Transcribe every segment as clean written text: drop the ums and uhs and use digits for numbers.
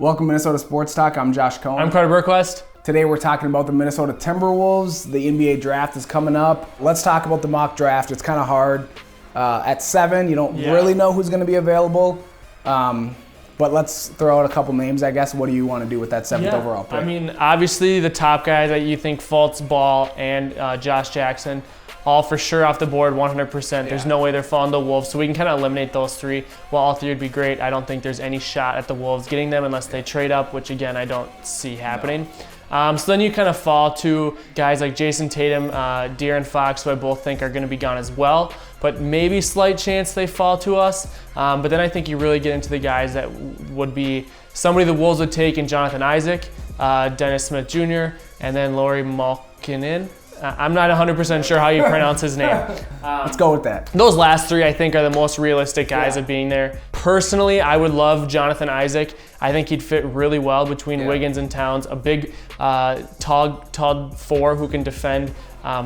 Welcome Minnesota Sports Talk. I'm Josh Coan. I'm Carter Burquest. Today we're talking about the Minnesota Timberwolves. The NBA draft is coming up. Let's talk about the mock draft. It's kind of hard. At 7, you don't really know who's going to be available. But let's throw out a couple names, I guess. What do you want to do with that 7th overall pick? I mean, obviously the top guys that you think, Fultz, Ball, and Josh Jackson, all for sure off the board, 100%. There's no way they're falling to the Wolves, so we can kind of eliminate those 3. While all 3 would be great, I don't think there's any shot at the Wolves getting them unless they trade up, which again, I don't see happening. So then you kind of fall to guys like Jason Tatum, De'Aaron Fox, who I both think are going to be gone as well, but maybe slight chance they fall to us. But then I think you really get into the guys that would be somebody the Wolves would take in Jonathan Isaac, Dennis Smith Jr., and then Lauri Markkanen. I'm not 100% sure how you pronounce his name. Let's go with that. Those last 3, I think, are the most realistic guys of being there. Personally, I would love Jonathan Isaac. I think he'd fit really well between Wiggins and Towns. A big, tall 4 who can defend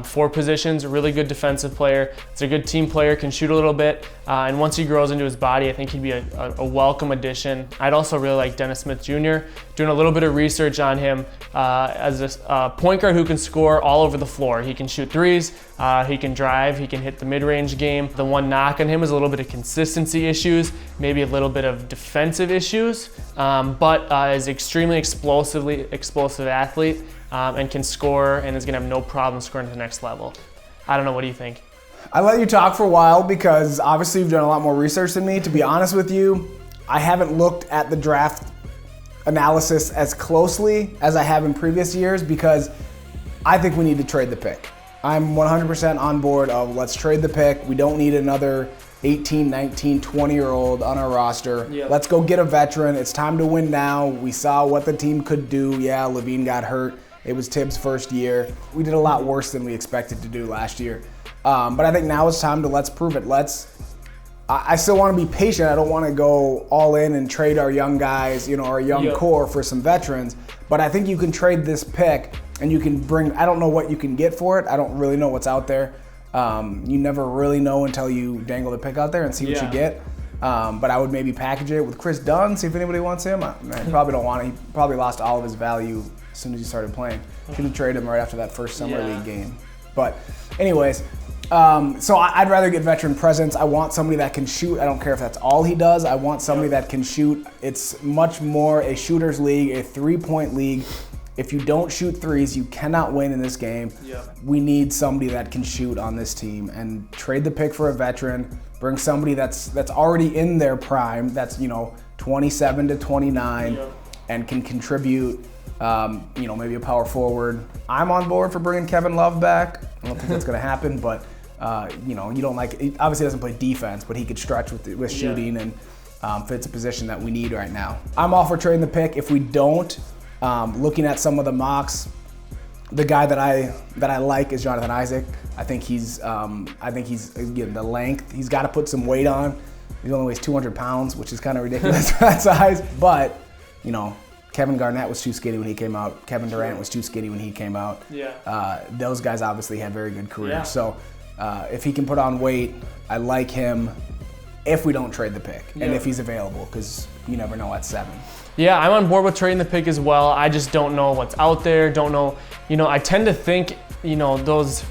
4 positions, a really good defensive player. It's a good team player, can shoot a little bit. And once he grows into his body, I think he'd be a welcome addition. I'd also really like Dennis Smith Jr. Doing a little bit of research on him as a point guard who can score all over the floor. He can shoot threes, he can drive, he can hit the mid-range game. The one knock on him is a little bit of consistency issues, maybe a little bit of defensive issues, but is extremely explosive athlete. And can score and is going to have no problem scoring to the next level. I don't know, what do you think? I let you talk for a while because obviously you've done a lot more research than me. To be honest with you, I haven't looked at the draft analysis as closely as I have in previous years because I think we need to trade the pick. I'm 100% on board of let's trade the pick. We don't need another 18, 19, 20-year-old on our roster. Let's go get a veteran. It's time to win now. We saw what the team could do. Yeah, Levine got hurt. It was Tibbs' first year. We did a lot worse than we expected to do last year. But I think now it's time to let's prove it. I still want to be patient. I don't want to go all in and trade our young guys, our young core for some veterans. But I think you can trade this pick and you can bring, I don't know what you can get for it. I don't really know what's out there. You never really know until you dangle the pick out there and see what you get. But I would maybe package it with Chris Dunn, see if anybody wants him. I probably don't want him. He probably lost all of his value as soon as he started playing. Should have traded him right after that first summer league game. But anyways, so I'd rather get veteran presence. I want somebody that can shoot. I don't care if that's all he does. I want somebody that can shoot. It's much more a shooter's league, a 3-point league. If you don't shoot threes, you cannot win in this game. We need somebody that can shoot on this team and trade the pick for a veteran. Bring somebody that's already in their prime, that's 27 to 29, and can contribute. Maybe a power forward. I'm on board for bringing Kevin Love back. I don't think that's going to happen, but you don't like. He obviously doesn't play defense, but he could stretch with shooting and fits a position that we need right now. I'm all for trading the pick. If we don't, looking at some of the mocks, the guy that I like is Jonathan Isaac. I think he's again the length. He's got to put some weight on. He only weighs 200 pounds, which is kind of ridiculous for that size. But Kevin Garnett was too skinny when he came out. Kevin Durant was too skinny when he came out. Those guys obviously had very good careers. So if he can put on weight, I like him if we don't trade the pick and if he's available, because you never know at 7. Yeah, I'm on board with trading the pick as well. I just don't know what's out there. Don't know. I tend to think, those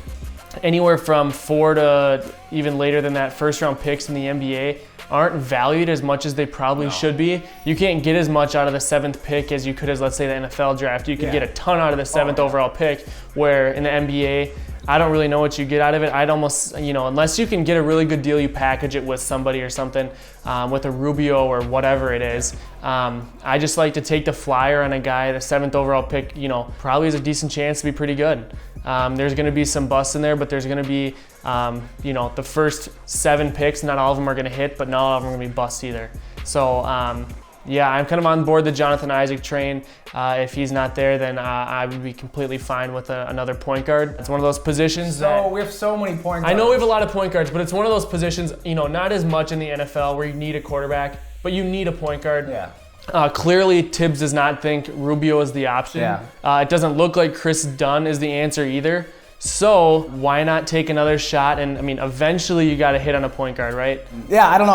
anywhere from 4 to even later than that first-round picks in the NBA aren't valued as much as they probably should be. You can't get as much out of the 7th pick as you could as, let's say, the NFL draft. You could get a ton out of the 7th overall pick, where in the NBA, I don't really know what you get out of it. I'd almost, unless you can get a really good deal, you package it with somebody or something, with a Rubio or whatever it is. I just like to take the flyer on a guy. The 7th overall pick, probably has a decent chance to be pretty good. There's going to be some busts in there, but there's going to be, the first 7 picks, not all of them are going to hit, but not all of them are going to be busts either. So, I'm kind of on board the Jonathan Isaac train. If he's not there, then I would be completely fine with another point guard. It's one of those positions we have so many point guards. I know we have a lot of point guards, but it's one of those positions, not as much in the NFL where you need a quarterback, but you need a point guard. Clearly, Tibbs does not think Rubio is the option. It doesn't look like Chris Dunn is the answer either. So why not take another shot? And eventually you got to hit on a point guard, right? Yeah, I don't know.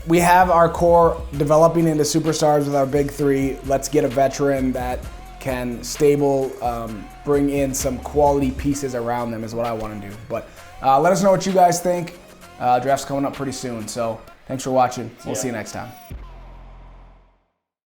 we have our core developing into superstars with our big three. Let's get a veteran that can bring in some quality pieces around them is what I want to do. But let us know what you guys think. Draft's coming up pretty soon, so thanks for watching. We'll see you next time.